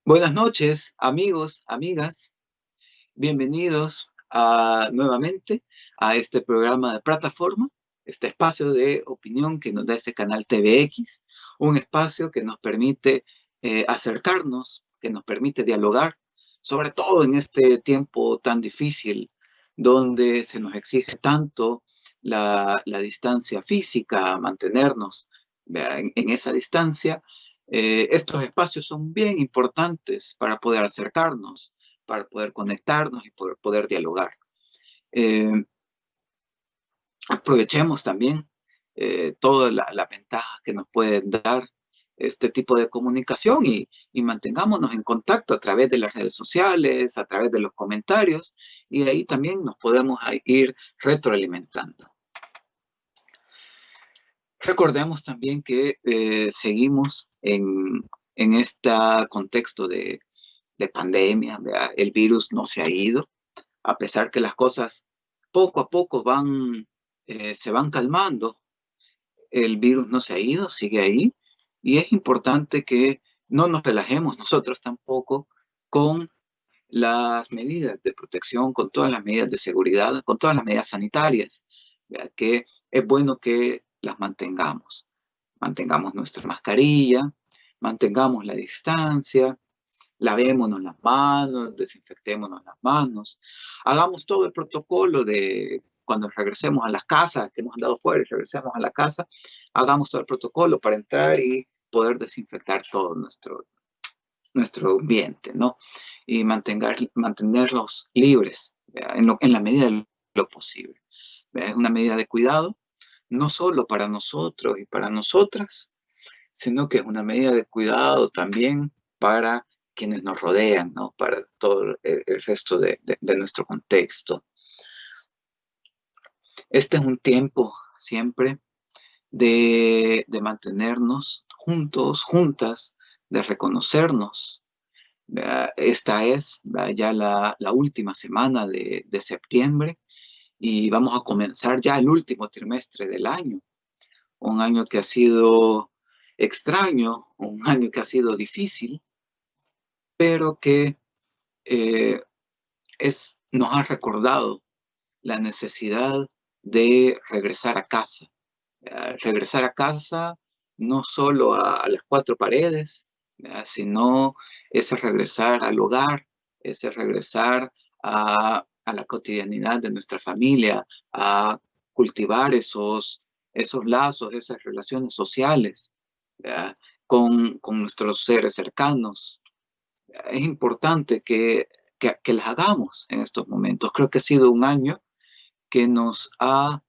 Buenas noches, amigos, amigas. Bienvenidos nuevamente a este programa de plataforma, este espacio de opinión que nos da este canal TVX, un espacio que nos permite acercarnos, que nos permite dialogar, sobre todo en este tiempo tan difícil, donde se nos exige tanto la distancia física, mantenernos en esa distancia. Estos espacios son bien importantes para poder acercarnos, para poder conectarnos y poder dialogar. Eh, Aprovechemos también todas las ventajas que nos pueden dar este tipo de comunicación y mantengámonos en contacto a través de las redes sociales, a través de los comentarios, y ahí también nos podemos ir retroalimentando. Recordemos también que seguimos en este contexto de pandemia, ¿verdad? El virus no se ha ido, a pesar que las cosas poco a poco se van calmando. El virus no se ha ido, sigue ahí, y es importante que no nos relajemos nosotros tampoco con las medidas de protección, con todas las medidas de seguridad, con todas las medidas sanitarias, ¿verdad? Que es bueno que las mantengamos. Mantengamos nuestra mascarilla, mantengamos la distancia, lavémonos las manos, desinfectémonos las manos, hagamos todo el protocolo de cuando regresemos a las casas, que hemos andado fuera y regresemos a la casa, hagamos todo el protocolo para entrar y poder desinfectar todo nuestro ambiente, ¿no? Y mantenerlos libres, en la medida de lo posible. ¿Verdad? Es una medida de cuidado, no solo para nosotros y para nosotras, sino que es una medida de cuidado también para quienes nos rodean, ¿no? Para todo el resto de nuestro contexto. Este es un tiempo siempre de mantenernos juntos, juntas, de reconocernos. Esta es ya la última semana de septiembre y vamos a comenzar ya el último trimestre del año. Un año que ha sido extraño, un año que ha sido difícil, pero que eh, nos ha recordado la necesidad de regresar a casa. Regresar a casa no solo a las cuatro paredes, sino ese regresar al hogar, ese regresar a la cotidianidad de nuestra familia, a cultivar esos lazos, esas relaciones sociales, ¿verdad? Con nuestros seres cercanos. Es importante que las hagamos en estos momentos. Creo que ha sido un año que nos ha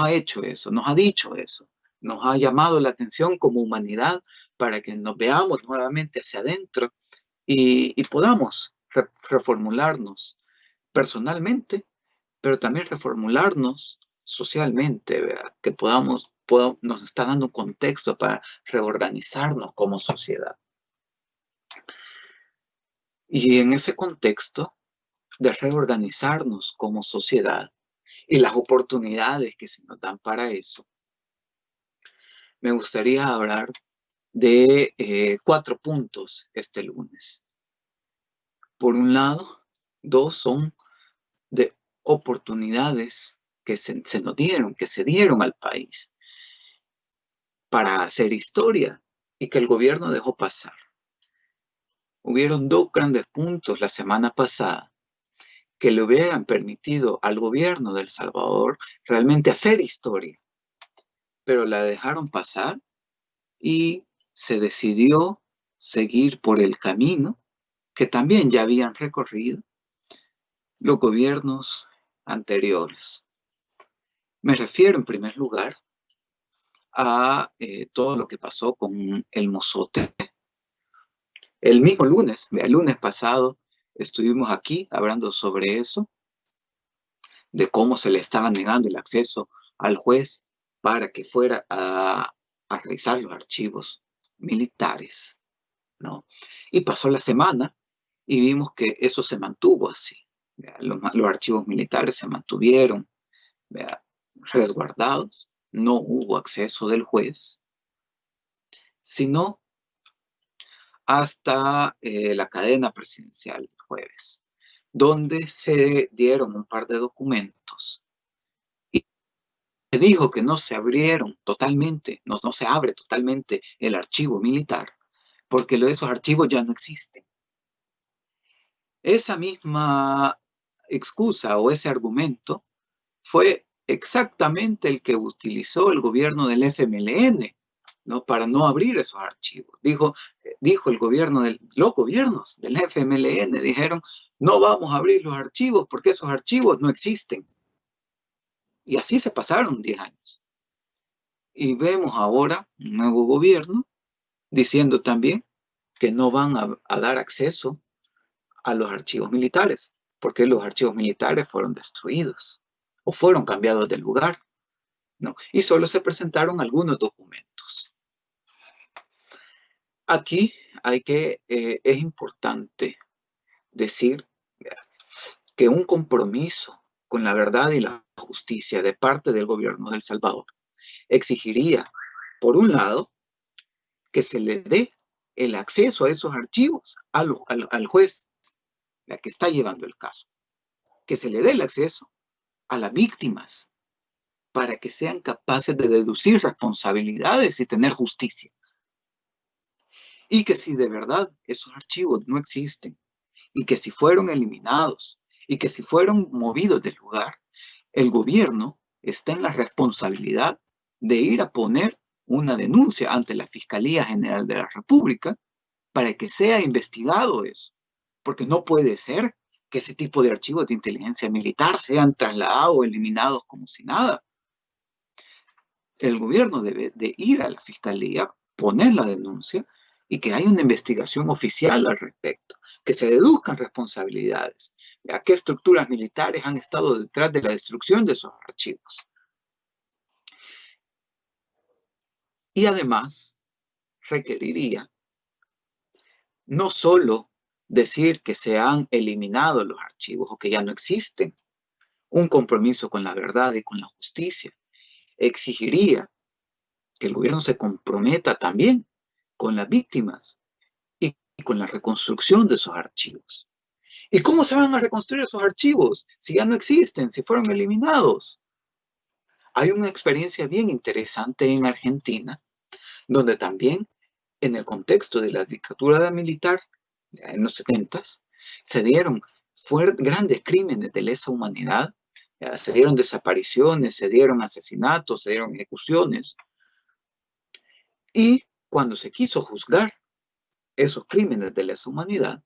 hecho eso, nos ha dicho eso, nos ha llamado la atención como humanidad para que nos veamos nuevamente hacia adentro y podamos reformularnos personalmente, pero también reformularnos socialmente, ¿verdad? Que nos está dando un contexto para reorganizarnos como sociedad. Y en ese contexto de reorganizarnos como sociedad y las oportunidades que se nos dan para eso, me gustaría hablar de 4 puntos este lunes. Por un lado, 2 son de oportunidades que se nos dieron, que se dieron al país para hacer historia y que el gobierno dejó pasar. Hubieron 2 grandes puntos la semana pasada que le hubieran permitido al gobierno de El Salvador realmente hacer historia, pero la dejaron pasar y se decidió seguir por el camino que también ya habían recorrido los gobiernos anteriores. Me refiero en primer lugar a todo lo que pasó con el mozote. El mismo lunes, el lunes pasado, estuvimos aquí hablando sobre eso, de cómo se le estaba negando el acceso al juez para que fuera a revisar los archivos militares, ¿no? Y pasó la semana y vimos que eso se mantuvo así. Los archivos militares se mantuvieron resguardados, no hubo acceso del juez, sino hasta la cadena presidencial el jueves, donde se dieron un par de documentos y se dijo que no se abrieron totalmente, no se abre totalmente el archivo militar, porque esos archivos ya no existen. Esa misma excusa o ese argumento fue exactamente el que utilizó el gobierno del FMLN, ¿no? Para no abrir esos archivos. Dijo los gobiernos del FMLN, dijeron, no vamos a abrir los archivos porque esos archivos no existen. Y así se pasaron 10 años. Y vemos ahora un nuevo gobierno diciendo también que no van a dar acceso a los archivos militares, porque los archivos militares fueron destruidos o fueron cambiados de lugar, ¿no? Y solo se presentaron algunos documentos. Aquí es importante decir que un compromiso con la verdad y la justicia de parte del gobierno de El Salvador exigiría, por un lado, que se le dé el acceso a esos archivos al juez que está llevando el caso, que se le dé el acceso a las víctimas para que sean capaces de deducir responsabilidades y tener justicia. Y que si de verdad esos archivos no existen, y que si fueron eliminados, y que si fueron movidos del lugar, el gobierno está en la responsabilidad de ir a poner una denuncia ante la Fiscalía General de la República para que sea investigado eso. Porque no puede ser que ese tipo de archivos de inteligencia militar sean trasladados o eliminados como si nada. El gobierno debe de ir a la Fiscalía, poner la denuncia y que haya una investigación oficial al respecto, que se deduzcan responsabilidades. ¿A qué estructuras militares han estado detrás de la destrucción de esos archivos? Y además requeriría no solo decir que se han eliminado los archivos o que ya no existen, un compromiso con la verdad y con la justicia. Exigiría que el gobierno se comprometa también con las víctimas y con la reconstrucción de esos archivos. ¿Y cómo se van a reconstruir esos archivos si ya no existen, si fueron eliminados? Hay una experiencia bien interesante en Argentina, donde también en el contexto de la dictadura militar en los 70s, se dieron grandes crímenes de lesa humanidad, se dieron desapariciones, se dieron asesinatos, se dieron ejecuciones. Y cuando se quiso juzgar esos crímenes de lesa humanidad,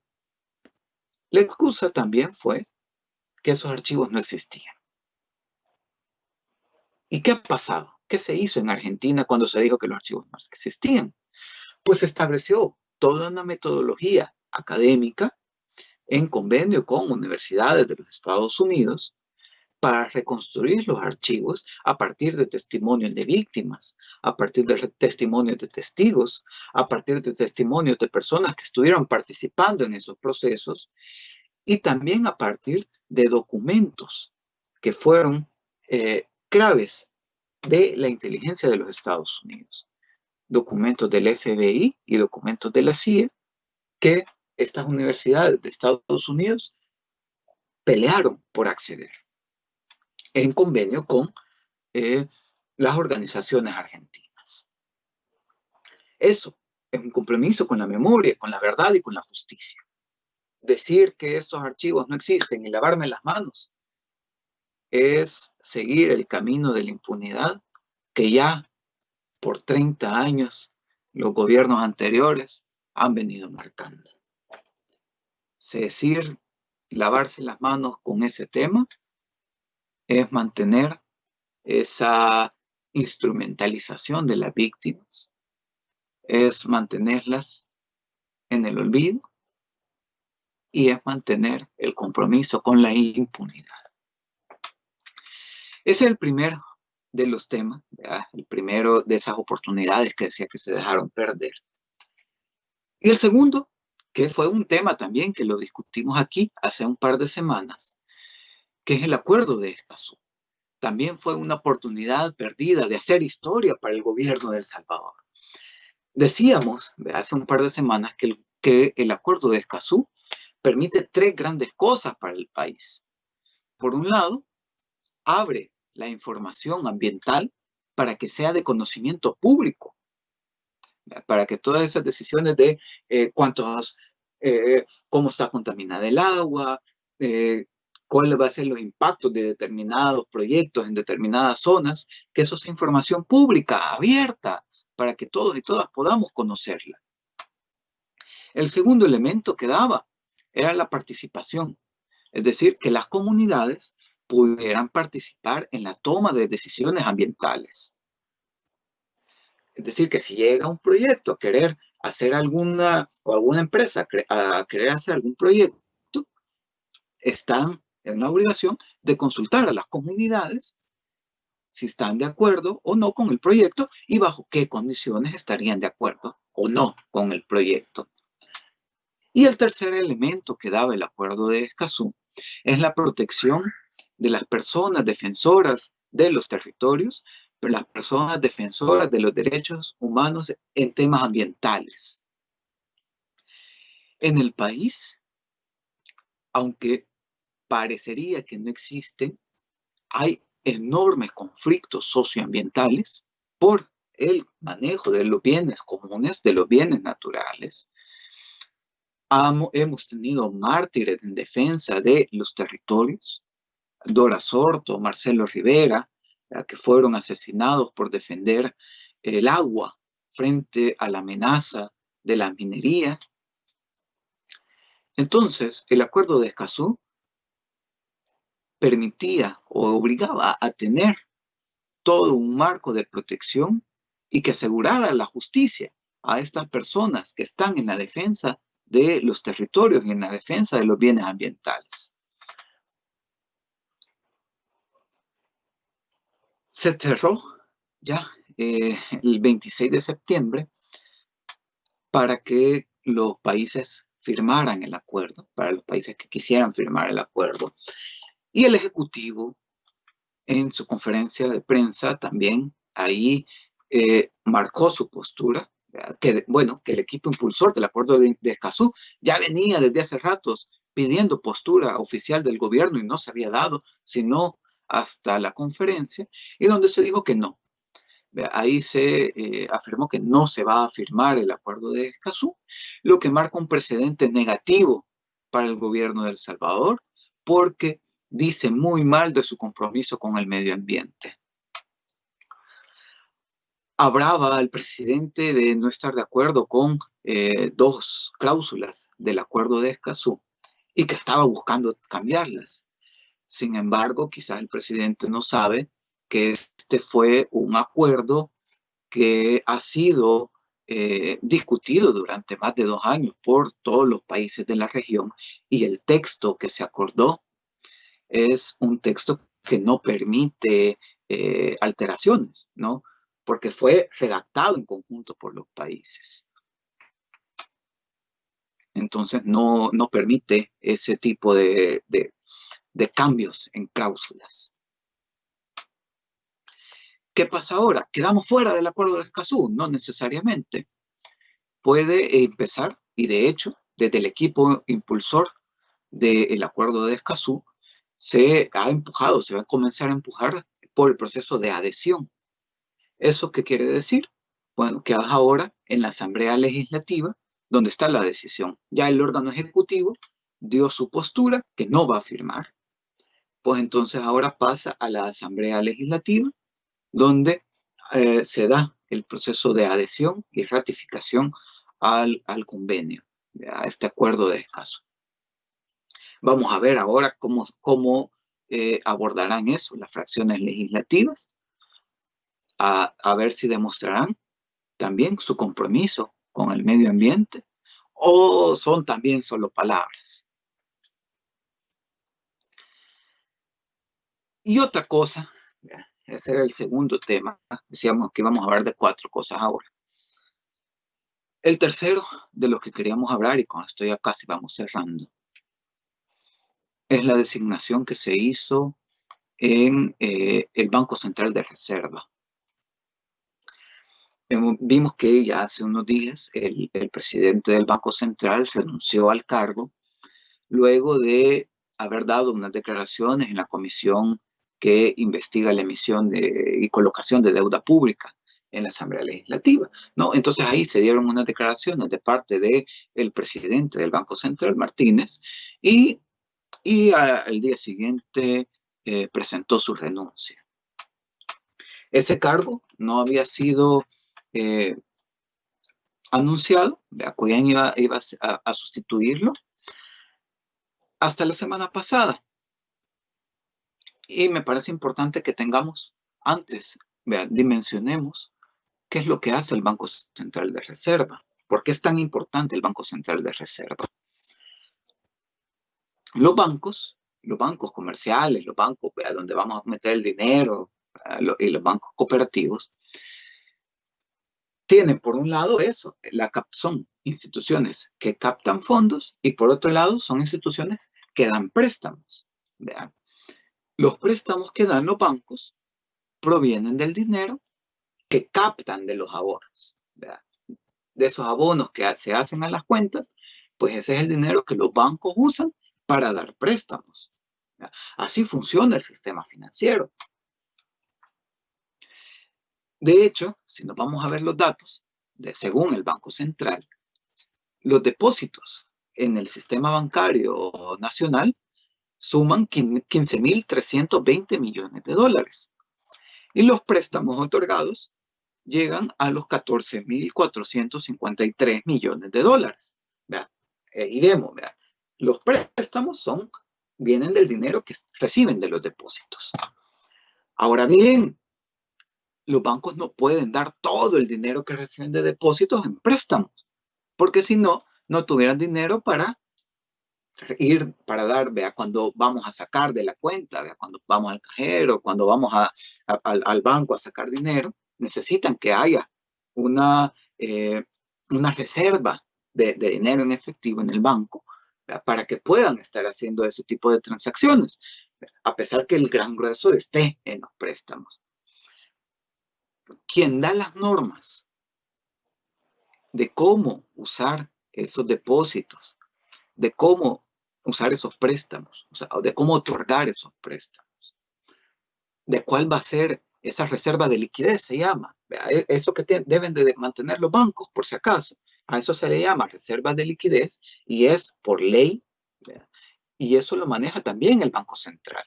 la excusa también fue que esos archivos no existían. ¿Y qué ha pasado? ¿Qué se hizo en Argentina cuando se dijo que los archivos no existían? Pues se estableció toda una metodología académica en convenio con universidades de los Estados Unidos para reconstruir los archivos a partir de testimonios de víctimas, a partir de testimonios de testigos, a partir de testimonios de personas que estuvieron participando en esos procesos y también a partir de documentos que fueron claves de la inteligencia de los Estados Unidos. Documentos del FBI y documentos de la CIA que estas universidades de Estados Unidos pelearon por acceder en convenio con las organizaciones argentinas. Eso es un compromiso con la memoria, con la verdad y con la justicia. Decir que estos archivos no existen y lavarme las manos es seguir el camino de la impunidad que ya por 30 años los gobiernos anteriores han venido marcando. Es decir, lavarse las manos con ese tema es mantener esa instrumentalización de las víctimas, es mantenerlas en el olvido y es mantener el compromiso con la impunidad. Ese es el primero de los temas, ¿verdad? El primero de esas oportunidades que decía que se dejaron perder. Y el segundo, que fue un tema también que lo discutimos aquí hace un par de semanas, que es el acuerdo de Escazú. También fue una oportunidad perdida de hacer historia para el gobierno de El Salvador. Decíamos hace un par de semanas que que el Acuerdo de Escazú permite tres grandes cosas para el país. Por un lado, abre la información ambiental para que sea de conocimiento público, para que todas esas decisiones de cómo está contaminada el agua, cuáles van a ser los impactos de determinados proyectos en determinadas zonas, que eso sea información pública, abierta, para que todos y todas podamos conocerla. El segundo elemento que daba era la participación, es decir, que las comunidades pudieran participar en la toma de decisiones ambientales. Es decir, que si llega un proyecto a querer hacer alguna empresa a querer hacer algún proyecto, están en la obligación de consultar a las comunidades si están de acuerdo o no con el proyecto y bajo qué condiciones estarían de acuerdo o no con el proyecto. Y el tercer elemento que daba el Acuerdo de Escazú es la protección de las personas defensoras de los territorios, las personas defensoras de los derechos humanos en temas ambientales. En el país, aunque parecería que no existen, hay enormes conflictos socioambientales por el manejo de los bienes comunes, de los bienes naturales. Hemos tenido mártires en defensa de los territorios, Dora Sorto, Marcelo Rivera, que fueron asesinados por defender el agua frente a la amenaza de la minería. Entonces, el Acuerdo de Escazú permitía o obligaba a tener todo un marco de protección y que asegurara la justicia a estas personas que están en la defensa de los territorios y en la defensa de los bienes ambientales. Se cerró ya el 26 de septiembre para que los países firmaran el acuerdo, para los países que quisieran firmar el acuerdo. Y el Ejecutivo, en su conferencia de prensa, también ahí marcó su postura, que el equipo impulsor del Acuerdo de Escazú ya venía desde hace ratos pidiendo postura oficial del gobierno y no se había dado, sino hasta la conferencia, y donde se dijo que no. Ahí se afirmó que no se va a firmar el Acuerdo de Escazú, lo que marca un precedente negativo para el gobierno de El Salvador, porque dice muy mal de su compromiso con el medio ambiente. Hablaba al presidente de no estar de acuerdo con dos cláusulas del Acuerdo de Escazú y que estaba buscando cambiarlas. Sin embargo, quizás el presidente no sabe que este fue un acuerdo que ha sido discutido durante más de 2 años por todos los países de la región, y el texto que se acordó es un texto que no permite alteraciones, ¿no? Porque fue redactado en conjunto por los países. Entonces no permite ese tipo de cambios en cláusulas. ¿Qué pasa ahora? ¿Quedamos fuera del Acuerdo de Escazú? No necesariamente. Puede empezar, y de hecho, desde el equipo impulsor del Acuerdo de Escazú, se va a comenzar a empujar por el proceso de adhesión. ¿Eso qué quiere decir? Bueno, que ahora en la Asamblea Legislativa, donde está la decisión. Ya el órgano ejecutivo dio su postura, que no va a firmar. Pues entonces ahora pasa a la Asamblea Legislativa, donde se da el proceso de adhesión y ratificación al convenio, a este Acuerdo de Escazú. Vamos a ver ahora cómo abordarán eso las fracciones legislativas, a ver si demostrarán también su compromiso con el medio ambiente o son también solo palabras. Y otra cosa, ese era el segundo tema, decíamos que íbamos a hablar de 4 cosas ahora. El tercero de los que queríamos hablar, y con esto ya casi vamos cerrando, es la designación que se hizo en el Banco Central de Reserva. Vimos que ya hace unos días el presidente del Banco Central renunció al cargo luego de haber dado unas declaraciones en la comisión que investiga la emisión y colocación de deuda pública en la Asamblea Legislativa, ¿no? Entonces ahí se dieron unas declaraciones de parte del presidente del Banco Central, Martínez, y, al día siguiente presentó su renuncia. Ese cargo no había sido eh, anunciado, de quién iba a sustituirlo, hasta la semana pasada. Y me parece importante que tengamos antes, dimensionemos qué es lo que hace el Banco Central de Reserva. ¿Por qué es tan importante el Banco Central de Reserva? Los bancos comerciales, los bancos donde vamos a meter el dinero y los bancos cooperativos, tienen por un lado eso, son instituciones que captan fondos y por otro lado son instituciones que dan préstamos. ¿Vean? Los préstamos que dan los bancos provienen del dinero que captan de los ahorros. ¿Vean? De esos abonos que se hacen a las cuentas, pues ese es el dinero que los bancos usan para dar préstamos. ¿Vean? Así funciona el sistema financiero. De hecho, si nos vamos a ver los datos, según el Banco Central, los depósitos en el sistema bancario nacional suman 15.320 millones de dólares. Y los préstamos otorgados llegan a los 14.453 millones de dólares. ¿Vea? Y vemos, ¿vea? Los préstamos vienen del dinero que reciben de los depósitos. Ahora bien, los bancos no pueden dar todo el dinero que reciben de depósitos en préstamos, porque si no, no tuvieran dinero para dar, vea, cuando vamos a sacar de la cuenta, vea, cuando vamos al cajero, cuando vamos al banco a sacar dinero, necesitan que haya una reserva de dinero en efectivo en el banco, vea, para que puedan estar haciendo ese tipo de transacciones, a pesar que el gran grueso esté en los préstamos. Quien da las normas de cómo usar esos depósitos, de cómo usar esos préstamos, o sea, de cómo otorgar esos préstamos, de cuál va a ser esa reserva de liquidez, se llama. Eso que deben de mantener los bancos, por si acaso. A eso se le llama reserva de liquidez y es por ley, ¿verdad? Y eso lo maneja también el Banco Central.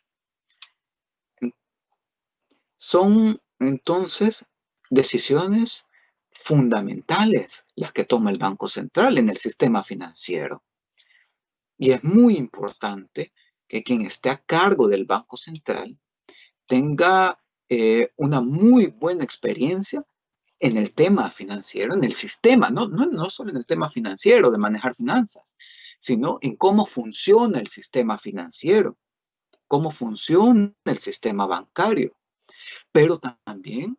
Son entonces decisiones fundamentales las que toma el Banco Central en el sistema financiero. Y es muy importante que quien esté a cargo del Banco Central tenga una muy buena experiencia en el tema financiero, en el sistema, no solo en el tema financiero de manejar finanzas, sino en cómo funciona el sistema financiero, cómo funciona el sistema bancario, pero también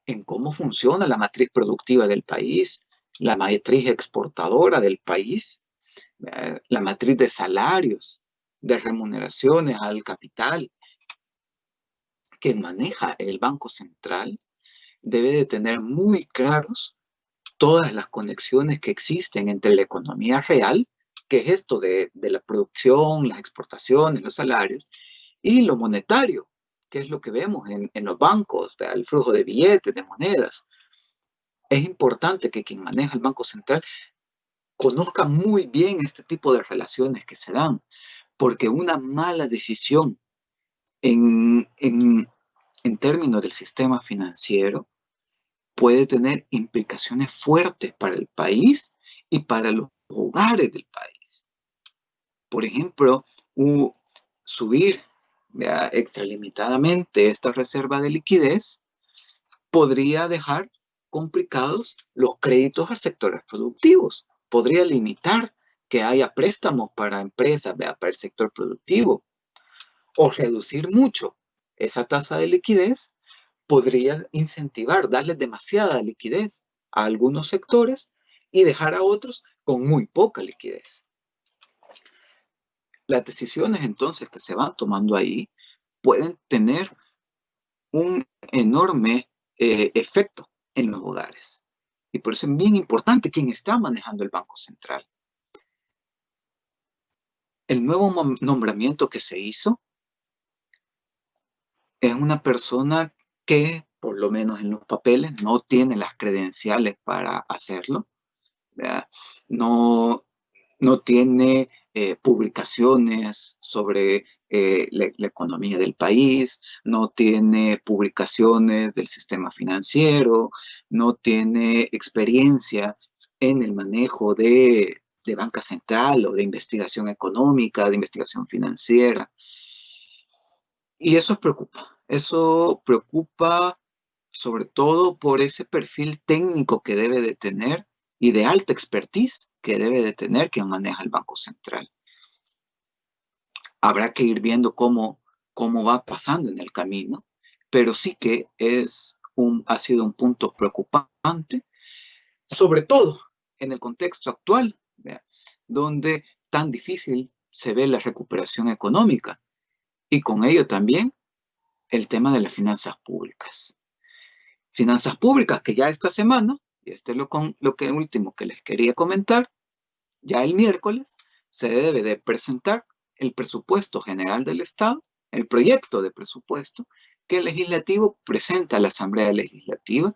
en cómo funciona la matriz productiva del país, la matriz exportadora del país, la matriz de salarios, de remuneraciones al capital. Quien maneja el Banco Central debe de tener muy claros todas las conexiones que existen entre la economía real, que es esto de la producción, las exportaciones, los salarios, y lo monetario, que es lo que vemos en los bancos, el flujo de billetes, de monedas. Es importante que quien maneja el Banco Central conozca muy bien este tipo de relaciones que se dan, porque una mala decisión en términos del sistema financiero puede tener implicaciones fuertes para el país y para los hogares del país. Por ejemplo, subir extralimitadamente esta reserva de liquidez podría dejar complicados los créditos a sectores productivos. Podría limitar que haya préstamos para empresas, para el sector productivo, o reducir mucho esa tasa de liquidez. Podría incentivar, darles demasiada liquidez a algunos sectores y dejar a otros con muy poca liquidez. Las decisiones entonces que se van tomando ahí pueden tener un enorme efecto en los hogares. Y por eso es bien importante quién está manejando el Banco Central. El nuevo nombramiento que se hizo es una persona que, por lo menos en los papeles, no tiene las credenciales para hacerlo, ¿verdad? No, no tiene publicaciones sobre la economía del país, no tiene publicaciones del sistema financiero, no tiene experiencia en el manejo de banca central o de investigación económica, de investigación financiera. Y eso preocupa sobre todo por ese perfil técnico que debe de tener y de alta expertise que debe de tener quien maneja el Banco Central. Habrá que ir viendo cómo va pasando en el camino, pero sí que ha sido un punto preocupante, sobre todo en el contexto actual, ¿verdad? Donde tan difícil se ve la recuperación económica y con ello también el tema de las finanzas públicas. Finanzas públicas que ya esta semana, y este es lo que último que les quería comentar, ya el miércoles se debe de presentar el presupuesto general del Estado, el proyecto de presupuesto que el legislativo presenta a la Asamblea Legislativa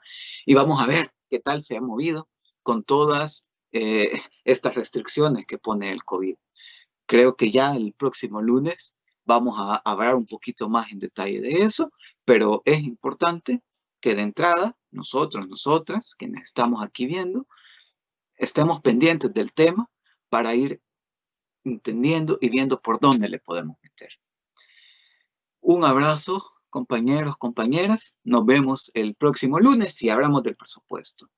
y vamos a ver qué tal se ha movido con todas estas restricciones que pone el COVID. Creo que ya el próximo lunes vamos a hablar un poquito más en detalle de eso, pero es importante que de entrada nosotros, nosotras, quienes estamos aquí viendo, estemos pendientes del tema para ir entendiendo y viendo por dónde le podemos meter. Un abrazo, compañeros, compañeras. Nos vemos el próximo lunes y hablamos del presupuesto.